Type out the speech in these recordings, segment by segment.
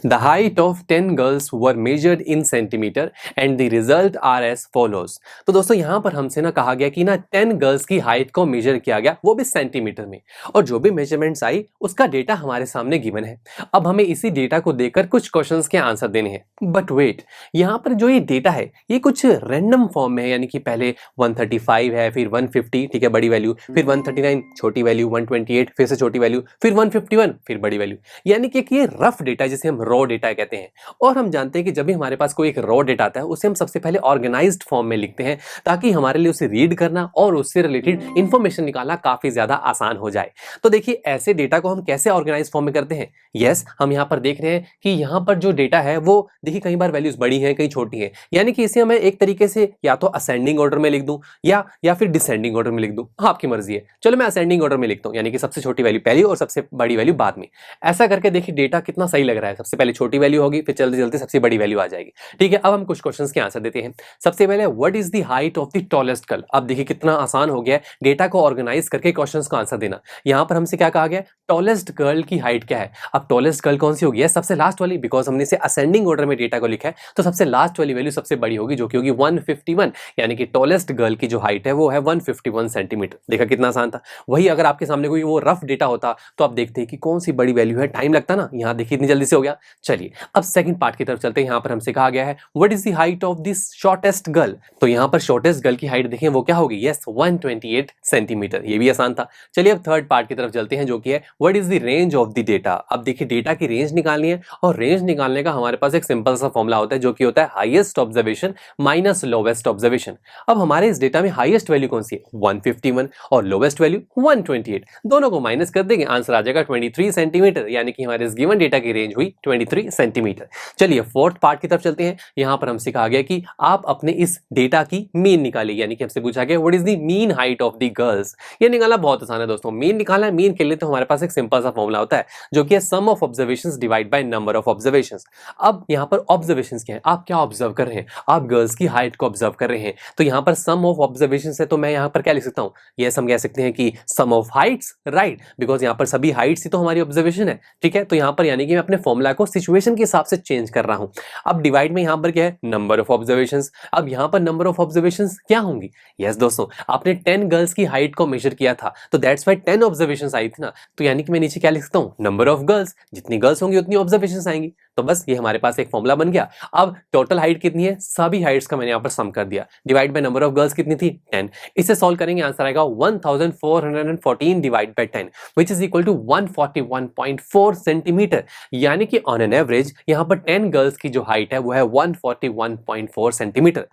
The height of 10 girls were measured in centimeter and the result are as follows। तो दोस्तों यहाँ पर हमसे ना कहा गया कि ना 10 गर्ल्स की हाइट को मेजर किया गया, वो भी सेंटीमीटर में, और जो भी मेजरमेंट्स आई उसका डेटा हमारे सामने गिवन है। अब हमें इसी डेटा को देखकर कुछ क्वेश्चंस के आंसर देने हैं। बट वेट, यहाँ पर जो ये डेटा है ये कुछ रैंडम फॉर्म में है, यानी कि पहले 135 है, फिर 150, ठीक है बड़ी वैल्यू, फिर 139 छोटी वैल्यू, 128 फिर से छोटी वैल्यू, फिर 151 फिर बड़ी वैल्यू, यानी कि ये रफ डेटा जिसे हम रॉ डेटा कहते हैं। और हम जानते हैं कि जब भी हमारे पास कोई एक रॉ डेटा आता है उसे हम सबसे पहले ऑर्गेनाइज्ड फॉर्म में लिखते हैं, ताकि हमारे लिए उसे रीड करना और उससे रिलेटेड इंफॉर्मेशन निकालना काफी ज्यादा आसान हो जाए। तो देखिए ऐसे डेटा को हम कैसे ऑर्गेनाइज फॉर्म में करते हैं। यस, हम यहाँ पर देख रहे हैं कि यहाँ पर जो डेटा है वो देखिए कई बार वैल्यूज बड़ी हैं, कई छोटी हैं, यानी कि इसे मैं एक तरीके से या तो असेंडिंग ऑर्डर में लिख दूं या फिर डिसेंडिंग ऑर्डर में लिख दूं, आपकी मर्जी है। चलो मैं असेंडिंग ऑर्डर में लिखता हूं, यानी कि सबसे छोटी वैल्यू पहली और सबसे बड़ी वैल्यू बाद में। ऐसा करके देखिए डेटा कितना सही लग रहा है। सबसे पहले छोटी वैल्यू होगी, फिर चलते चलते सबसे बड़ी वैल्यू आ जाएगी। ठीक है, अब हम कुछ क्वेश्चंस के आंसर देते हैं। सबसे पहले what is the height of the tallest girl. अब देखिए कितना आसान हो गया है डेटा को ऑर्गेनाइज करके क्वेश्चंस का आंसर देना। यहां पर हमसे क्या कहा गया, टॉलेस्ट गर्ल की हाइट क्या है। अब टॉलेस्ट गर्ल कौन सी होगी, सबसे लास्ट वाली, बिकॉज हमने इसे असेंडिंग ऑर्डर में डेटा को लिखा है, तो सबसे लास्ट वाली वैल्यू सबसे बड़ी होगी, जो कि होगी 151, यानी कि टॉलेस्ट गर्ल की जो हाइट है वो है 151 सेंटीमीटर। देखा कितना आसान था। वही अगर आपके सामने कोई वो रफ डेटा होता तो आप देखते हैं कि कौन सी बड़ी वैल्यू है, टाइम लगता ना। यहाँ देखिए इतनी जल्दी से हो गया। चलिए अब सेकंड पार्ट की तरफ चलते हैं। यहाँ पर हमसे कहा गया है what is the height of this shortest girl. तो यहाँ पर शॉर्टेस्ट गर्ल की हाइट देखें वो क्या होगी, यस 128 सेंटीमीटर। ये भी आसान था। चलिए अब थर्ड पार्ट की तरफ चलते हैं, जो कि है what is the range of the data. अब देखिए डेटा की रेंज निकालनी है, और रेंज निकालने का हमारे पास एक सिंपल सा फॉर्मूला होता है, जो कि होता है highest observation minus lowest observation. अब हमारे इस डेटा में हाईएस्ट वैल्यू कौन सी है, 151, और लोवेस्ट वैल्यू 128। दोनों को माइनस कर देंगे, आंसर आ जाएगा 23 सेंटीमीटर, यानी कि हमारे इस गिवन डेटा की रेंज हुई 23 सेंटीमीटर। चलिए फोर्थ पार्ट की तरफ चलते हैं। यहां पर हमसे कहा गया कि आप अपने इस डेटा की मीन निकालिए, यानी कि हमसे पूछा गया what is the mean height of the girls. ये निकालना बहुत आसान है दोस्तों। मीन निकालना है, मीन के लिए तो हमारे पास एक सिंपल सा फॉर्मूला होता है, जो कि है sum of observations divide by number of observations. अब यहां पर ऑब्जर्वेशंस क्या है, आप क्या ऑब्जर्व कर रहे हैं, आप गर्ल्स की हाइट को ऑब्जर्व कर रहे हैं, तो यहां पर सम ऑफ ऑब्जर्वेशंस है, तो मैं यहां पर क्या लिख सकता हूं, यस हम कह सकते हैं कि सम ऑफ हाइट्स, राइट, बिकॉज यहां पर सभी हाइट्स ही तो हमारी ऑब्जर्वेशन है। ठीक है, तो यहां पर यानी कि मैं अपने फॉर्मूला को सिचुएशन के हिसाब से चेंज कर रहा हूं। अब डिवाइड में यहां पर क्या है, नंबर ऑफ ऑब्जर्वेशंस। अब यहां पर नंबर ऑफ ऑब्जर्वेशंस क्या होंगी, यस दोस्तों आपने 10 गर्ल्स की हाइट को मेजर किया था, तो दैट्स व्हाई 10 ऑब्जर्वेशंस आई थी ना, तो यानी कि मैं नीचे क्या लिख सकता हूं, नंबर ऑफ गर्ल्स। जितनी गर्ल्स होंगी उतनी ऑब्जर्वेशंस आएंगी, तो बस ये हमारे पास एक फॉर्मूला बन गया। अब टोटल हाइट कितनी है, सभी हाइट्स का मैंने यहां पर सम कर दिया, divide by number of girls कितनी थी, 10। इसे सॉल्व करेंगे, आंसर आएगा 1414 divide by 10 which is equal to 141.4 centimetre, यानी कि ऑन एन एवरेज यहां पर 10 गर्ल्स की जो हाइट है वो है 141.4 सेंटीमीटर।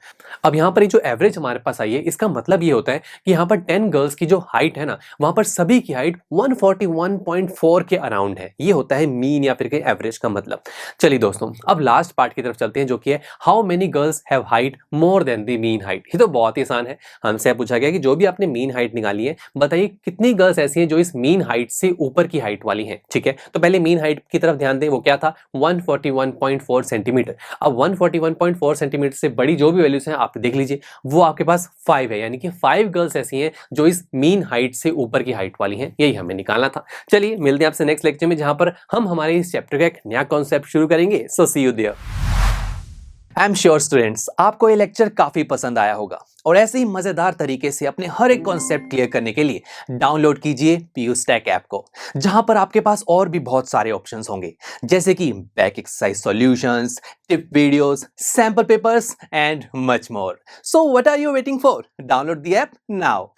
अब यहां पर ये जो एवरेज हमारे पास आई है, इसका मतलब ये होता है कि यहां पर 10 गर्ल्स की जो हाइट है ना, वहां पर सभी की हाइट 141.4 के अराउंड है। ये होता है मीन या फिर एवरेज का मतलब। चलिए दोस्तों अब लास्ट पार्ट की तरफ चलते हैं, जो कि है how many girls have height more than the mean height. ये तो बहुत ही आसान है। हमसे पूछा गया कि जो भी आपने मीन हाइट निकाली है, बताइए कितनी गर्ल्स ऐसी हैं जो इस मीन हाइट से ऊपर की हाइट वाली हैं। ठीक है, तो पहले मीन हाइट की तरफ ध्यान दें, वो क्या था, 141.4 सेंटीमीटर। अब 141.4 सेंटीमीटर से बड़ी जो भी वैल्यूज हैं आप देख लीजिए, वो आपके पास 5 है, यानी कि 5 गर्ल्स ऐसी हैं जो इस मीन हाइट से ऊपर की हाइट वाली हैं। यही हमें निकालना था। चलिए मिलते हैं आपसे नेक्स्ट लेक्चर में, जहां पर हम हमारे इस चैप्टर का एक नया कॉन्सेप्ट शुरू करेंगे। So see you there. I am sure students आपको ये लेक्चर काफी पसंद आया होगा, और ऐसे ही मजेदार तरीके से अपने हर एक कॉन्सेप्ट क्लियर करने के लिए डाउनलोड कीजिए PUSTACK ऐप को, जहां पर आपके पास और भी बहुत सारे ऑप्शंस होंगे, जैसे कि back exercise solutions, tip videos, sample papers and much more. So what are you waiting for? Download the app now.